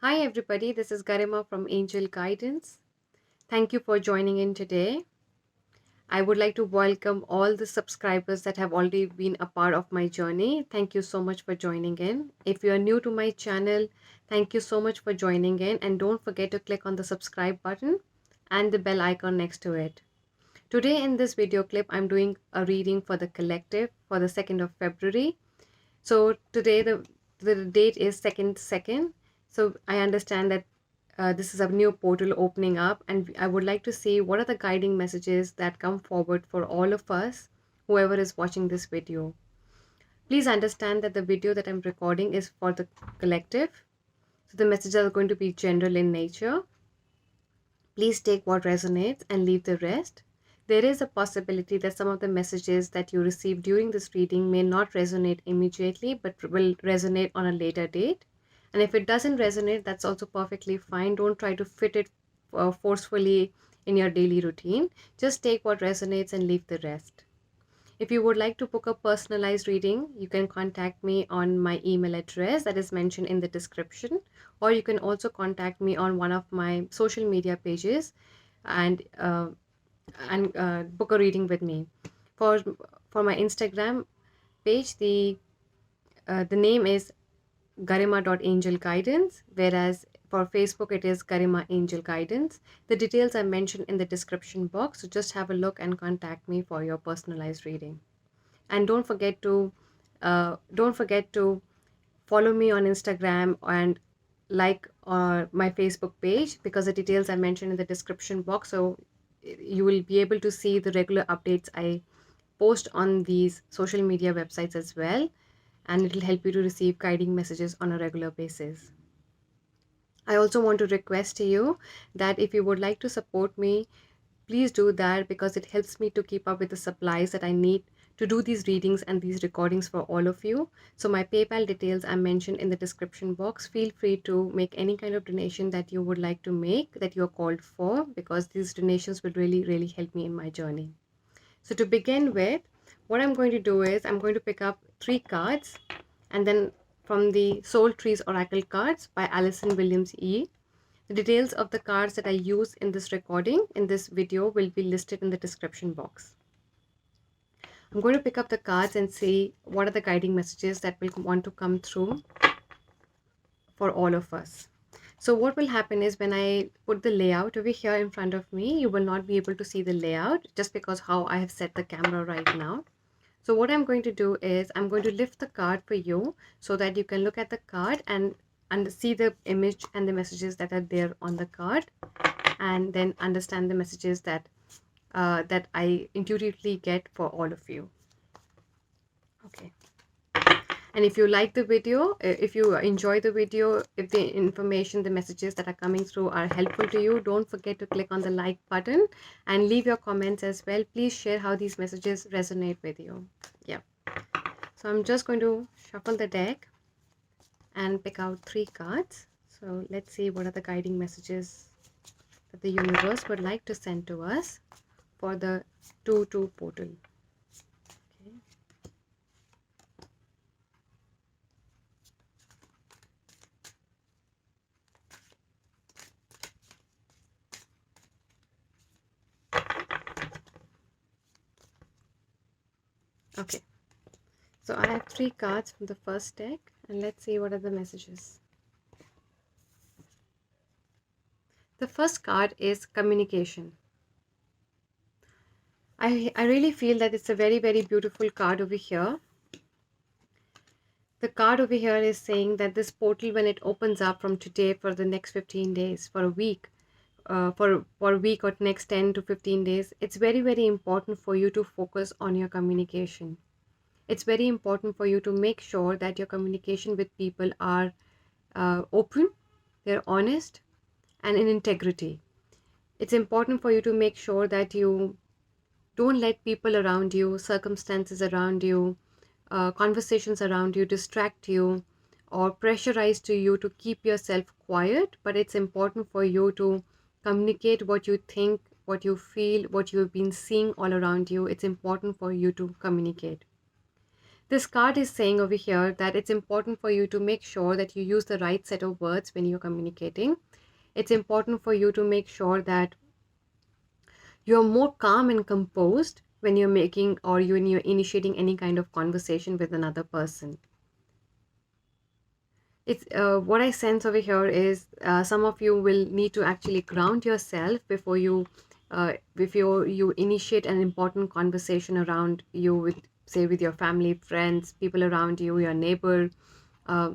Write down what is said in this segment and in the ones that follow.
Hi everybody, this is Garima from Angel Guidance. Thank you for joining in today. I would like to welcome all the subscribers that have already been a part of my journey. Thank you so much for joining in. If you are new to my channel, thank you so much for joining in, and don't forget to click on the subscribe button and the bell icon next to it. Today in this video clip, I'm doing a reading for the collective for the 2nd of February. So today the date is 2nd. So I understand that this is a new portal opening up, and I would like to see what are the guiding messages that come forward for all of us, whoever is watching this video. Please understand that the video that I'm recording is for the collective. So the messages are going to be general in nature. Please take what resonates and leave the rest. There is a possibility that some of the messages that you receive during this reading may not resonate immediately, but will resonate on a later date. And if it doesn't resonate, that's also perfectly fine. Don't try to fit it forcefully in your daily routine. Just take what resonates and leave the rest. If you would like to book a personalized reading, you can contact me on my email address that is mentioned in the description, or you can also contact me on one of my social media pages and book a reading with me. For my Instagram page, the name is garima.angelguidance, whereas for Facebook it is Garima Angel Guidance. The details are mentioned in the description box, so just have a look and contact me for your personalized reading. And don't forget to follow me on Instagram and like my Facebook page, because the details are mentioned in the description box, so you will be able to see the regular updates I post on these social media websites as well, and it will help you to receive guiding messages on a regular basis. I also want to request to you that if you would like to support me, please do that, because it helps me to keep up with the supplies that I need to do these readings and these recordings for all of you. So my PayPal details are mentioned in the description box. Feel free to make any kind of donation that you would like to make, that you are called for, because these donations will really help me in my journey. So to begin with, what I'm going to do is I'm going to pick up 3 cards, and then from the Soul Trees Oracle cards by Allyson Williams-Yee. The details of the cards that I use in this recording, in this video, will be listed in the description box. I'm going to pick up the cards and see what are the guiding messages that will want to come through for all of us. So what will happen is, when I put the layout over here in front of me, you will not be able to see the layout just because how I have set the camera right now. So what I'm going to do is I'm going to lift the card for you so that you can look at the card and see the image and the messages that are there on the card, and then understand the messages that that I intuitively get for all of you. Okay. And if you like the video, if you enjoy the video, if the information, the messages that are coming through are helpful to you, don't forget to click on the like button and leave your comments as well. Please share how these messages resonate with you. Yeah. So I'm just going to shuffle the deck and pick out 3 cards. So let's see what are the guiding messages that the universe would like to send to us for the 2-2 portal. Okay, so I have 3 cards from the first deck, and let's see what are the messages. The first card is communication. I really feel that it's a very beautiful card over here. The card over here is saying that this portal, when it opens up from today for the next 15 days, for a week, for a week or next 10 to 15 days, it's very important for you to focus on your communication. It's very important for you to make sure that your communication with people are open, they're honest, and in integrity. It's important for you to make sure that you don't let people around you, circumstances around you, conversations around you distract you or pressurize to you to keep yourself quiet. But it's important for you to communicate what you think, what you feel, what you've been seeing all around you. It's important for you to communicate. This card is saying over here that it's important for you to make sure that you use the right set of words when you're communicating. It's important for you to make sure that you're more calm and composed when you're making or when you're initiating any kind of conversation with another person. It's what I sense over here is some of you will need to actually ground yourself before you initiate an important conversation around you with, say, with your family, friends, people around you, your neighbor, uh,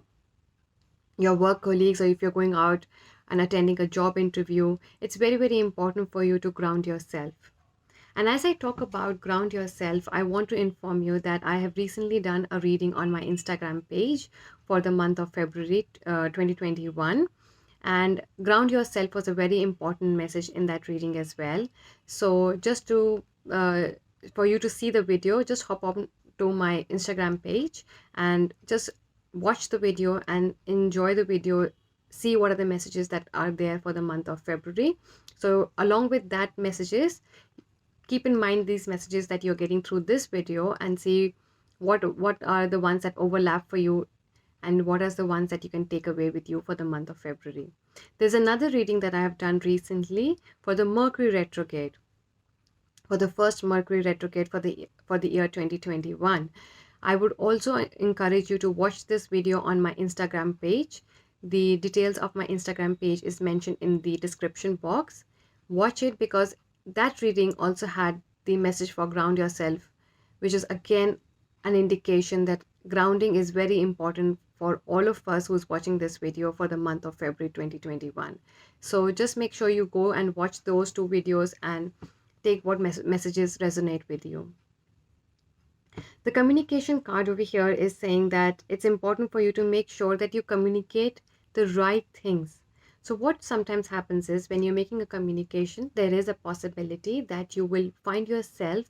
your work colleagues, or if you're going out and attending a job interview. It's very, very important for you to ground yourself. And as I talk about ground yourself, I want to inform you that I have recently done a reading on my Instagram page for the month of February 2021. And ground yourself was a very important message in that reading as well. So just to for you to see the video, just hop on to my Instagram page and just watch the video and enjoy the video. See what are the messages that are there for the month of February. So along with that messages, keep in mind these messages that you're getting through this video and see what are the ones that overlap for you and what are the ones that you can take away with you for the month of February. There's another reading that I have done recently for the Mercury retrograde, for the first Mercury retrograde for the year 2021. I would also encourage you to watch this video on my Instagram page. The details of my Instagram page is mentioned in the description box. Watch it because that reading also had the message for ground yourself, which is again an indication that grounding is very important for all of us who's watching this video for the month of February 2021. So just make sure you go and watch those two videos and take what messages resonate with you. The communication card over here is saying that it's important for you to make sure that you communicate the right things. So what sometimes happens is when you're making a communication, there is a possibility that you will find yourself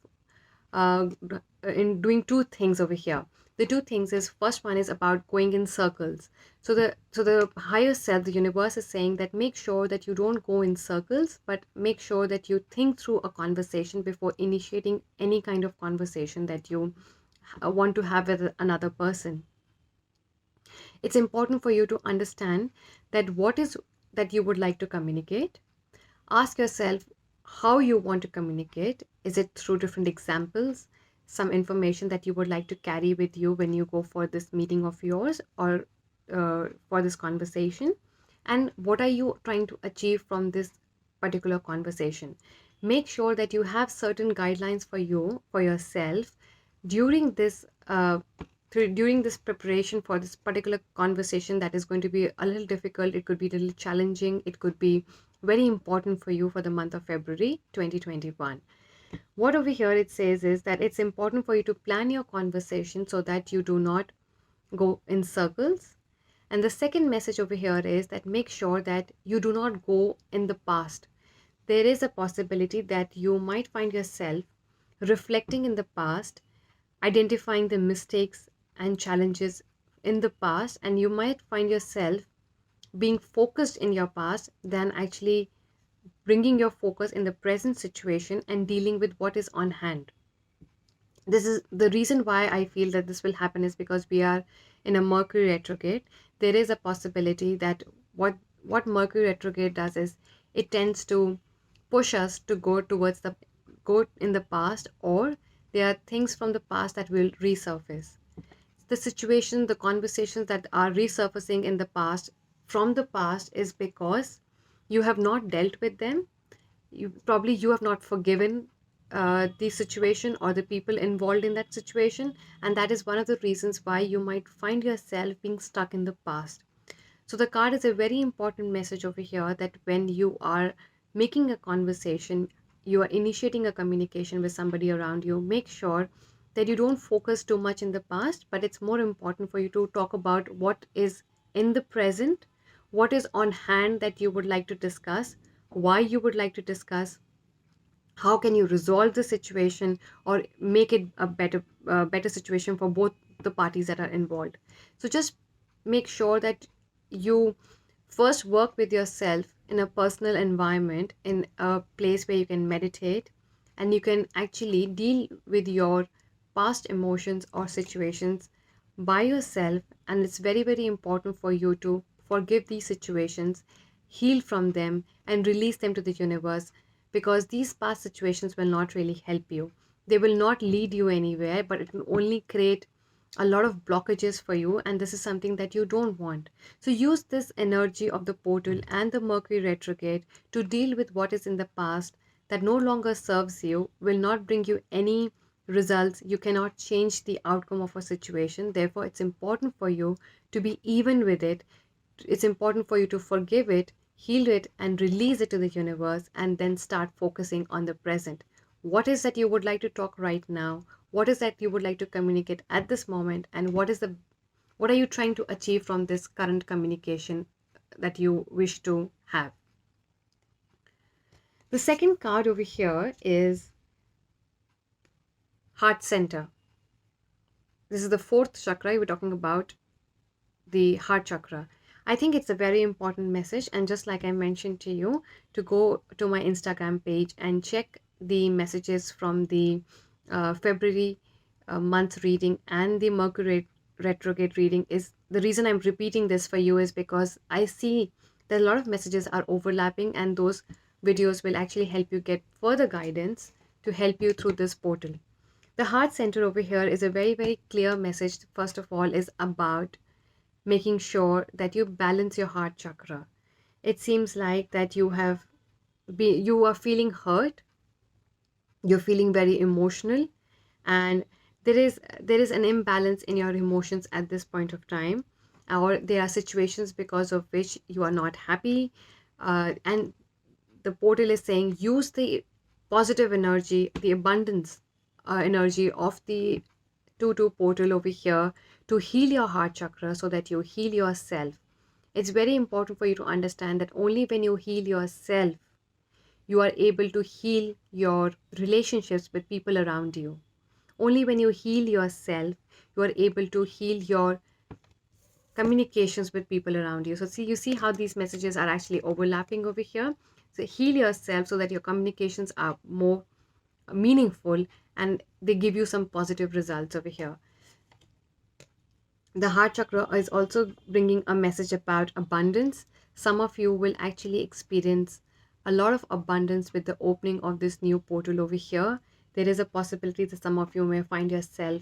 in doing two things over here. The two things is, first one is about going in circles. So the higher self, the universe, is saying that make sure that you don't go in circles, but make sure that you think through a conversation before initiating any kind of conversation that you want to have with another person. It's important for you to understand that what is that you would like to communicate. Ask yourself how you want to communicate. Is it through different examples, some information that you would like to carry with you when you go for this meeting of yours or for this conversation? And what are you trying to achieve from this particular conversation? Make sure that you have certain guidelines for you, for yourself, during this during this preparation for this particular conversation that is going to be a little difficult. It could be a little challenging. It could be very important for you for the month of February 2021. What over here it says is that it's important for you to plan your conversation so that you do not go in circles. And the second message over here is that make sure that you do not go in the past. There is a possibility that you might find yourself reflecting in the past, identifying the mistakes and challenges in the past, and you might find yourself being focused in your past than actually bringing your focus in the present situation and dealing with what is on hand. This is the reason why I feel that this will happen, is because we are in a Mercury retrograde. There is a possibility that what Mercury retrograde does is it tends to push us to go in the past, or there are things from the past that will resurface. The situation, the conversations that are resurfacing in the past, from the past, is because you have not dealt with them. You have not forgiven the situation or the people involved in that situation, and that is one of the reasons why you might find yourself being stuck in the past. So the card is a very important message over here, that when you are making a conversation, you are initiating a communication with somebody around you, make sure that you don't focus too much in the past, but it's more important for you to talk about what is in the present, what is on hand that you would like to discuss, why you would like to discuss, how can you resolve the situation or make it a better situation for both the parties that are involved. So just make sure that you first work with yourself in a personal environment, in a place where you can meditate and you can actually deal with your past emotions or situations by yourself, and it's very, very important for you to forgive these situations, heal from them, and release them to the universe, because these past situations will not really help you. They will not lead you anywhere, but it will only create a lot of blockages for you, and this is something that you don't want. So use this energy of the portal and the Mercury retrograde to deal with what is in the past that no longer serves you, will not bring you any results. You cannot change the outcome of a situation. Therefore, it's important for you to be even with it. It's important for you to forgive it, heal it, and release it to the universe, and then start focusing on the present. What is that you would like to talk right now? What is that you would like to communicate at this moment? And what are you trying to achieve from this current communication that you wish to have? The second card over here is Heart Center. This is the fourth chakra. We're talking about the heart chakra. I think it's a very important message. And just like I mentioned to you, to go to my Instagram page and check the messages from the February month reading and the Mercury retrograde reading. Is the reason I'm repeating this for you is because I see that a lot of messages are overlapping, and those videos will actually help you get further guidance to help you through this portal. The heart center over here is a very, very clear message. First of all, is about making sure that you balance your heart chakra. It seems like that you are feeling hurt, you're feeling very emotional, and there is an imbalance in your emotions at this point of time, or there are situations because of which you are not happy, and the portal is saying use the positive energy, the abundance energy of the 2-2 portal over here to heal your heart chakra so that you heal yourself. It's very important for you to understand that only when you heal yourself, you are able to heal your relationships with people around you. Only when you heal yourself, you are able to heal your communications with people around you. So see, you see how these messages are actually overlapping over here. So heal yourself so that your communications are more meaningful and they give you some positive results over here. The heart chakra is also bringing a message about abundance. Some of you will actually experience a lot of abundance with the opening of this new portal over here. There is a possibility that some of you may find yourself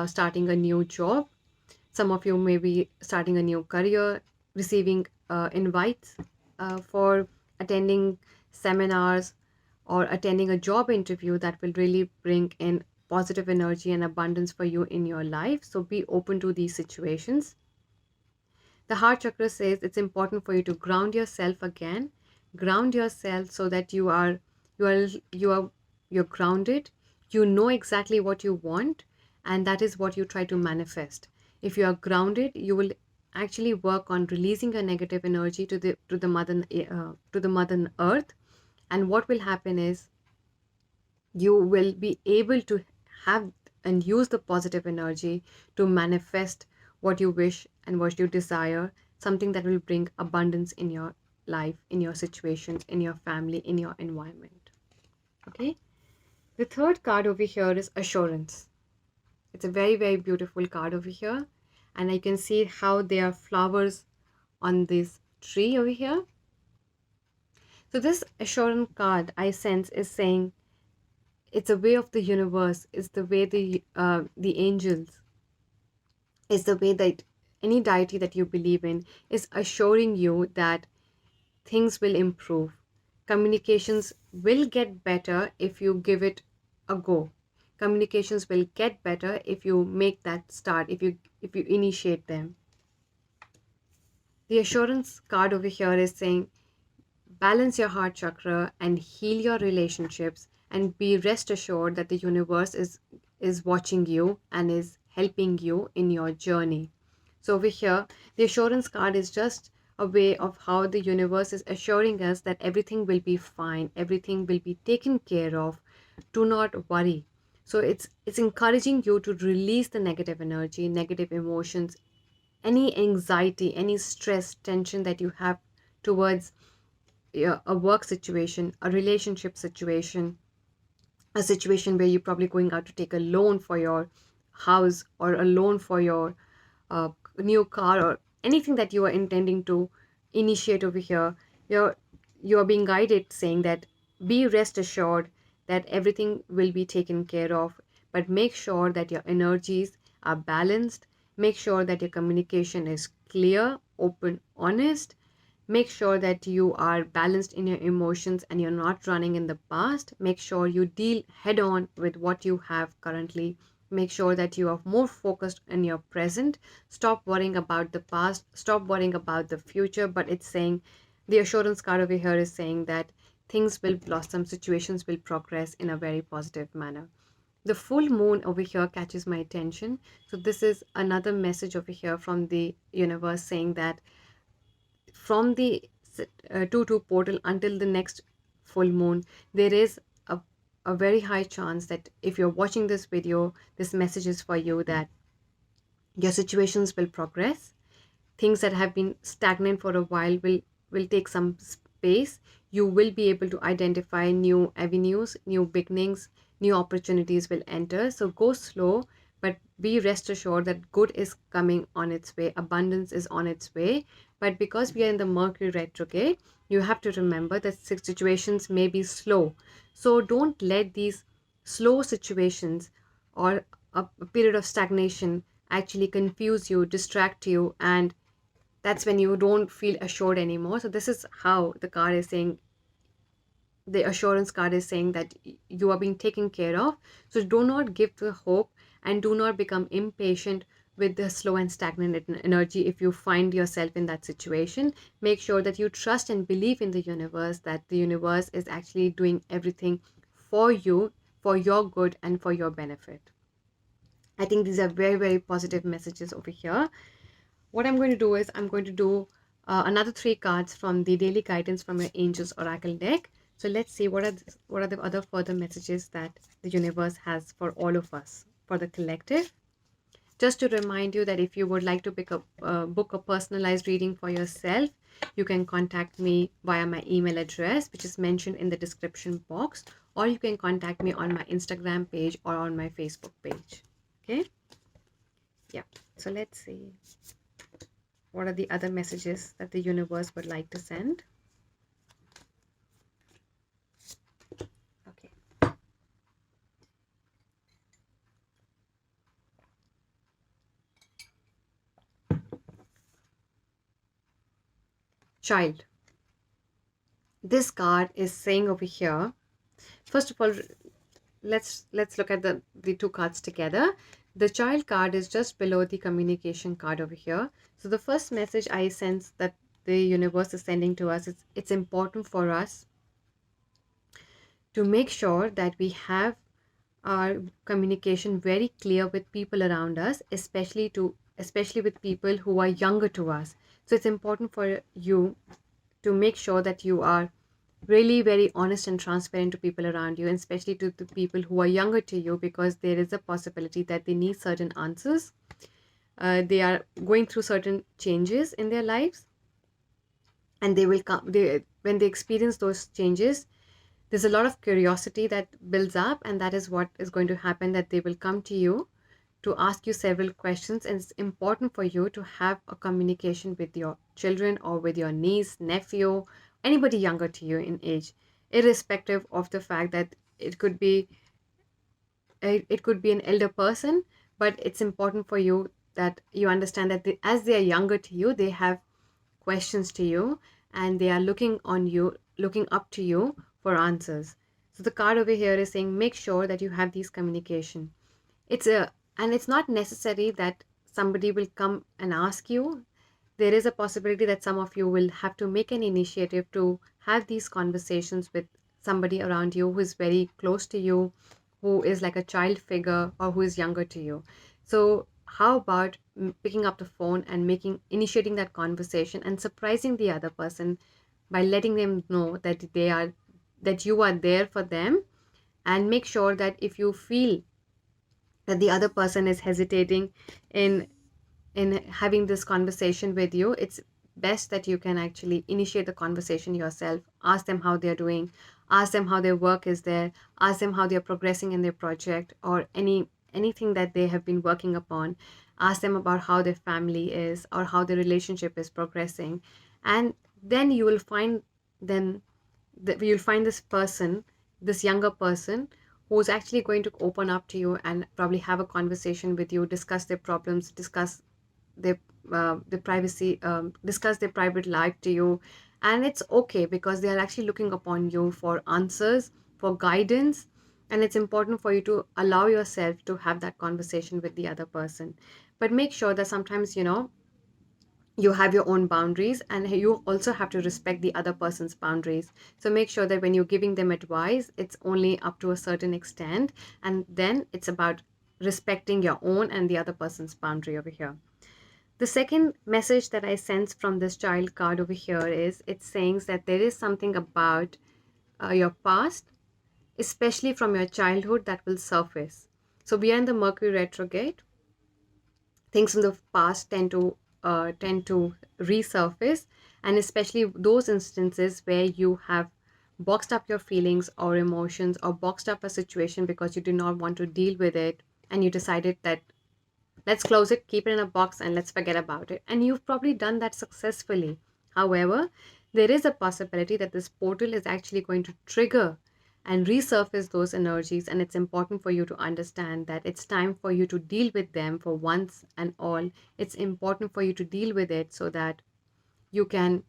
starting a new job. Some of you may be starting a new career, receiving invites for attending seminars or attending a job interview that will really bring in positive energy and abundance for you in your life. So be open to these situations. The heart chakra says it's important for you to ground yourself again. Ground yourself so that you're grounded. You know exactly what you want, and that is what you try to manifest. If you are grounded, you will actually work on releasing your negative energy to the mother earth, and what will happen is you will be able to have and use the positive energy to manifest what you wish and what you desire, something that will bring abundance in your life, in your situations, in your family, in your environment. Okay, the third card over here is assurance. It's a very, very beautiful card over here, and I can see how there are flowers on this tree over here. So this assurance card I sense is saying it's a way of the universe, it's the way the angels, it's the way that any deity that you believe in is assuring you that things will improve. Communications will get better if you give it a go. Communications will get better if you make that start, if you initiate them. The assurance card over here is saying balance your heart chakra and heal your relationships, and be rest assured that the universe is watching you and is helping you in your journey. So over here, the assurance card is just a way of how the universe is assuring us that everything will be fine, everything will be taken care of. Do not worry. So it's encouraging you to release the negative energy, negative emotions, any anxiety, any stress, tension that you have towards a work situation, a relationship situation, a situation where you're probably going out to take a loan for your house or a loan for your uh, new car or anything that you are intending to initiate over here. You're being guided saying that be rest assured that everything will be taken care of, but make sure that your energies are balanced. Make sure that your communication is clear, open, honest. Make sure that you are balanced in your emotions and you're not running in the past. Make sure you deal head on with what you have currently. Make sure that you are more focused in your present. Stop worrying about the past. Stop worrying about the future. But it's saying the assurance card over here is saying that things will blossom, situations will progress in a very positive manner. The full moon over here catches my attention. So, this is another message over here from the universe saying that from the 2-2 portal until the next full moon, there is a very high chance that if you're watching this video, this message is for you, that your situations will progress. Things that have been stagnant for a while will take some space. You will be able to identify new avenues, new beginnings, new opportunities will enter. So go slow, but be rest assured that good is coming on its way, abundance is on its way. But because we are in the Mercury retrograde, you have to remember that situations may be slow. So don't let these slow situations or a period of stagnation actually confuse you, distract you, and that's when you don't feel assured anymore. So this is how the card is saying, the assurance card is saying that you are being taken care of. So do not give the hope and do not become impatient with the slow and stagnant energy. If you find yourself in that situation, make sure that you trust and believe in the universe, that the universe is actually doing everything for you, for your good and for your benefit. I think these are very, very positive messages over here. What I'm going to do is I'm going to do another 3 cards from the daily guidance from your angels oracle deck. So let's see what are the other further messages that the universe has for all of us, for the collective. Just to remind you that if you would like to book a personalized reading for yourself, you can contact me via my email address, which is mentioned in the description box, or you can contact me on my Instagram page or on my Facebook page. Okay, yeah, so let's see what are the other messages that the universe would like to send. Okay. Child. This card is saying over here, first of all, let's look at the 2 cards together. The child card is just below the communication card over here. So the first message I sense that the universe is sending to us is it's important for us to make sure that we have our communication very clear with people around us, especially with people who are younger to us. So it's important for you to make sure that you are really very honest and transparent to people around you, and especially to the people who are younger to you, because there is a possibility that they need certain answers. They are going through certain changes in their lives, and they will come. When they experience those changes, there's a lot of curiosity that builds up, and that is what is going to happen. That they will come to you to ask you several questions, and it's important for you to have a communication with your children or with your niece, nephew, anybody younger to you in age, irrespective of the fact that it could be an elder person. But it's important for you that you understand that as they are younger to you, they have questions to you, and they are looking up to you for answers. So the card over here is saying make sure that you have these communication. It's not necessary that somebody will come and ask you. There is a possibility that some of you will have to make an initiative to have these conversations with somebody around you who is very close to you, who is like a child figure or who is younger to you. So how about picking up the phone and initiating that conversation and surprising the other person by letting them know that you are there for them. And make sure that if you feel that the other person is hesitating in having this conversation with you, it's best that you can actually initiate the conversation yourself. Ask them how they're doing, ask them how their work is there, ask them how they're progressing in their project or anything that they have been working upon. Ask them about how their family is or how their relationship is progressing. And then you will find then that you'll find this person, this younger person, who's actually going to open up to you and probably have a conversation with you, discuss their problems, discuss their privacy, discuss their private life to you. And it's okay because they are actually looking upon you for answers, for guidance. And it's important for you to allow yourself to have that conversation with the other person. But make sure that sometimes, you have your own boundaries and you also have to respect the other person's boundaries. So make sure that when you're giving them advice, it's only up to a certain extent, and then it's about respecting your own and the other person's boundary over here. The second message that I sense from this child card over here is it's saying that there is something about your past, especially from your childhood, that will surface. So we are in the Mercury retrograde. Things from the past tend to resurface, and especially those instances where you have boxed up your feelings or emotions or boxed up a situation because you did not want to deal with it, and you decided that let's close it, keep it in a box, and let's forget about it. And you've probably done that successfully. However, there is a possibility that this portal is actually going to trigger and resurface those energies. And it's important for you to understand that it's time for you to deal with them for once and all. It's important for you to deal with it so that you can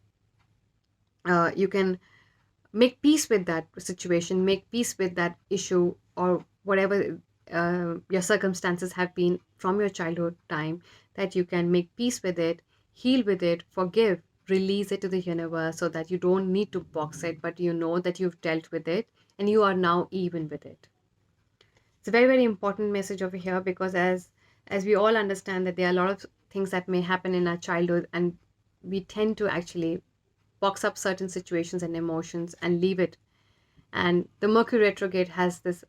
make peace with that situation, make peace with that issue, or whatever your circumstances have been from your childhood time, that you can make peace with it, heal with it, forgive, release it to the universe so that you don't need to box it, but you know that you've dealt with it and you are now even with it. It's a very, very important message over here because as we all understand that there are a lot of things that may happen in our childhood, and we tend to actually box up certain situations and emotions and leave it. And the Mercury retrograde has this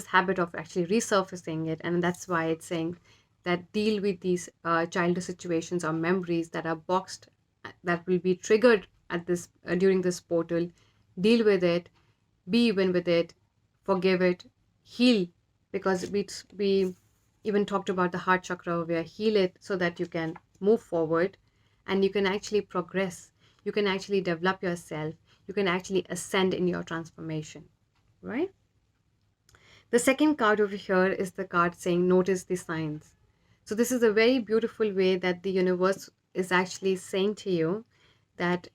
habit of actually resurfacing it, and that's why it's saying that deal with these childhood situations or memories that are boxed, that will be triggered at this during this portal. Deal with it, be even with it, forgive it, heal, because we even talked about the heart chakra where heal it so that you can move forward and you can actually progress, you can actually develop yourself, you can actually ascend in your transformation, right? The second card over here is the card saying notice the signs. So this is a very beautiful way that the universe is actually saying to you that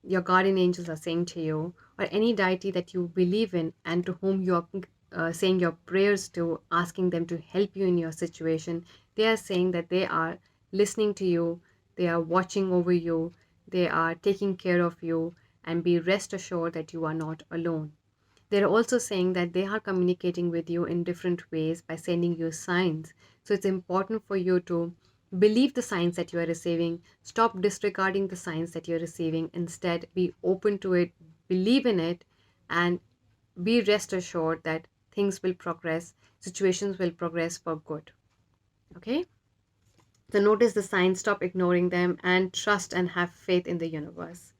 your guardian angels are saying to you, or any deity that you believe in and to whom you are saying your prayers to, asking them to help you in your situation. They are saying that they are listening to you, they are watching over you, they are taking care of you, and be rest assured that you are not alone. They're also saying that they are communicating with you in different ways by sending you signs. So it's important for you to believe the signs that you are receiving. Stop disregarding the signs that you're receiving. Instead, be open to it, believe in it, and be rest assured that things will progress, situations will progress for good. Okay? So notice the signs, stop ignoring them, and trust and have faith in the universe.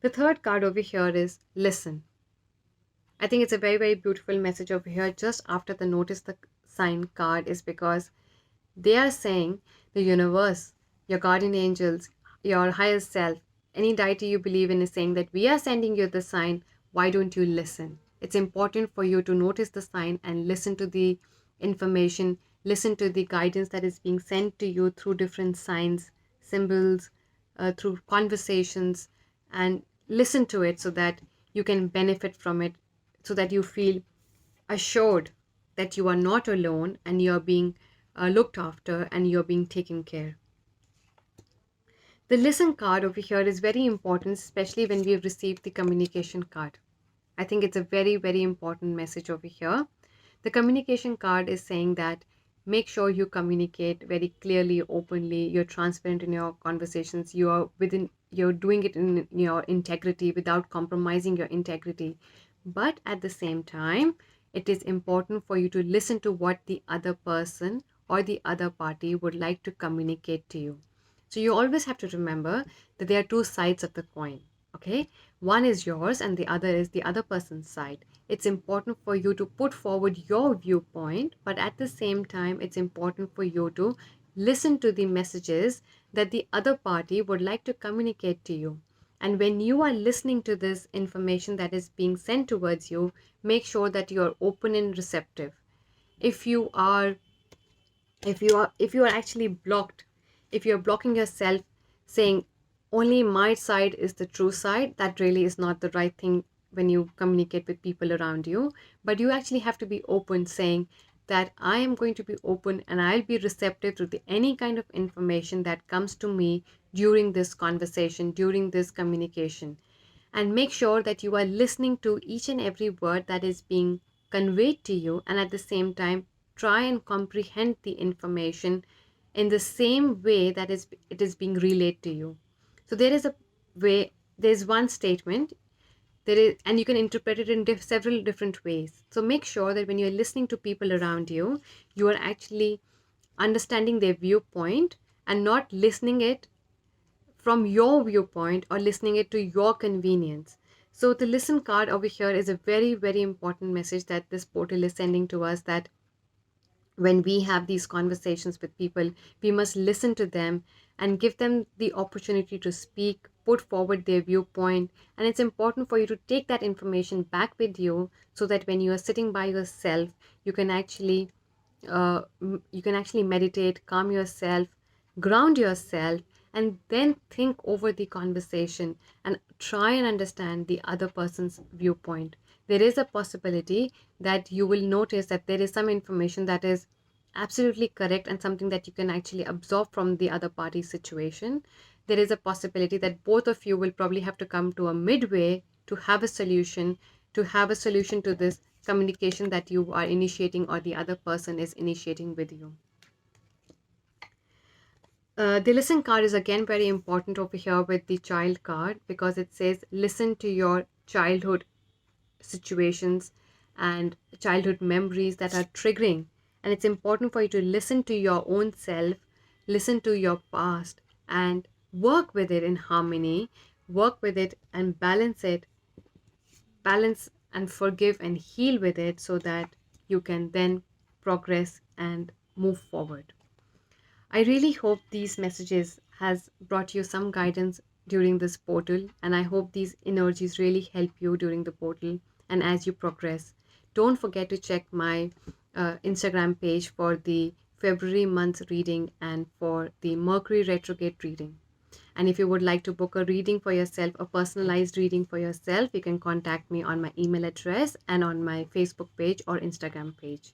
The third card over here is listen. I think it's a very, very beautiful message over here just after the notice the sign card, is because they are saying the universe, your guardian angels, your higher self, any deity you believe in is saying that we are sending you the sign. Why don't you listen? It's important for you to notice the sign and listen to the information, listen to the guidance that is being sent to you through different signs, symbols, through conversations, and listen to it so that you can benefit from it, so that you feel assured that you are not alone and you're being looked after and you're being taken care. The listen card over here is very important, especially when we've received the communication card. I think it's a very, very important message over here. The communication card is saying that make sure you communicate very clearly, openly, you're transparent in your conversations, you're doing it in your integrity without compromising your integrity. But at the same time, it is important for you to listen to what the other person or the other party would like to communicate to you. So you always have to remember that there are two sides of the coin. Okay, one is yours and the other is the other person's side. It's important for you to put forward your viewpoint, but at the same time, it's important for you to listen to the messages that the other party would like to communicate to you. And when you are listening to this information that is being sent towards you, make sure that you are open and receptive. If you are if you are actually blocked, if you're blocking yourself, saying only my side is the true side, that really is not the right thing when you communicate with people around you. But you actually have to be open, saying that I am going to be open and I'll be receptive to any kind of information that comes to me during this conversation, during this communication. And make sure that you are listening to each and every word that is being conveyed to you, and at the same time try and comprehend the information in the same way that it is being relayed to you. So there's one statement, there is, and you can interpret it in several different ways. So make sure that when you're listening to people around you, you are actually understanding their viewpoint and not listening it from your viewpoint or listening it to your convenience. So the listen card over here is a very, very important message that this portal is sending to us, that when we have these conversations with people, we must listen to them and give them the opportunity to speak, put forward their viewpoint. And it's important for you to take that information back with you, so that when you are sitting by yourself, you can actually meditate, calm yourself, ground yourself, and then think over the conversation and try and understand the other person's viewpoint. There is a possibility that you will notice that there is some information that is absolutely correct and something that you can actually absorb from the other party's situation. There is a possibility that both of you will probably have to come to a midway to have a solution, to this communication that you are initiating or the other person is initiating with you. The listen card is again very important over here with the child card, because it says listen to your childhood situations and childhood memories that are triggering. And it's important for you to listen to your own self, listen to your past, and work with it in harmony, work with it and balance and forgive and heal with it, so that you can then progress and move forward. I really hope these messages has brought you some guidance during this portal, and I hope these energies really help you during the portal and as you progress. Don't forget to check my Instagram page for the February month reading and for the Mercury retrograde reading. And if you would like to book a reading for yourself, a personalized reading for yourself, you can contact me on my email address and on my Facebook page or Instagram page.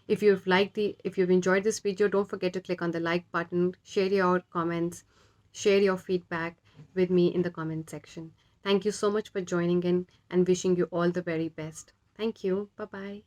If you've enjoyed this video, don't forget to click on the like button, share your comments, share your feedback with me in the comment section. Thank you so much for joining in, and wishing you all the very best. Thank you. Bye bye.